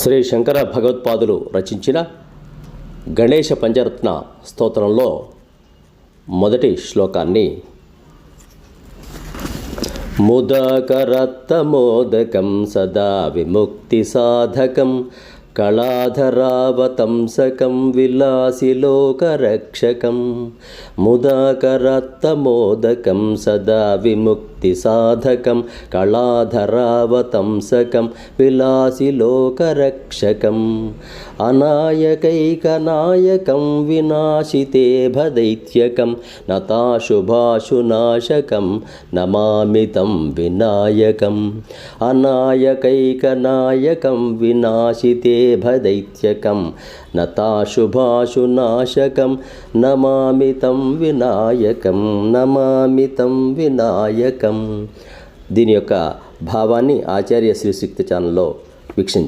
శ్రీ శంకర భగవత్పాదులు రచించిన గణేశ పంచరత్న స్తోత్రంలో మొదటి శ్లోకాన్ని ముదాకరత్తమోదకం సదా విముక్తి సాధకం కళాధరావతంసకం విలాసిలోకరక్షకం ముదాకరత్తమోదకం సదా విముక్తి సాధకం కళాధరావతంసకం విలాసిలోకరక్షకం అనాయకైకనాయకం వినాశితే భదైత్యకం నతాశుభాశునాశకం నమామి తం వినాయకం అనాయకైకనాయకం వినాశితే భదైత్యకం నతాశుభాశునాశకం నమామి తం వినాయకం నమామి తం వినాయకం. దీని యొక్క భావాన్ని ఆచార్య శ్రీ సూక్తి ఛానల్లో వీక్షించండి.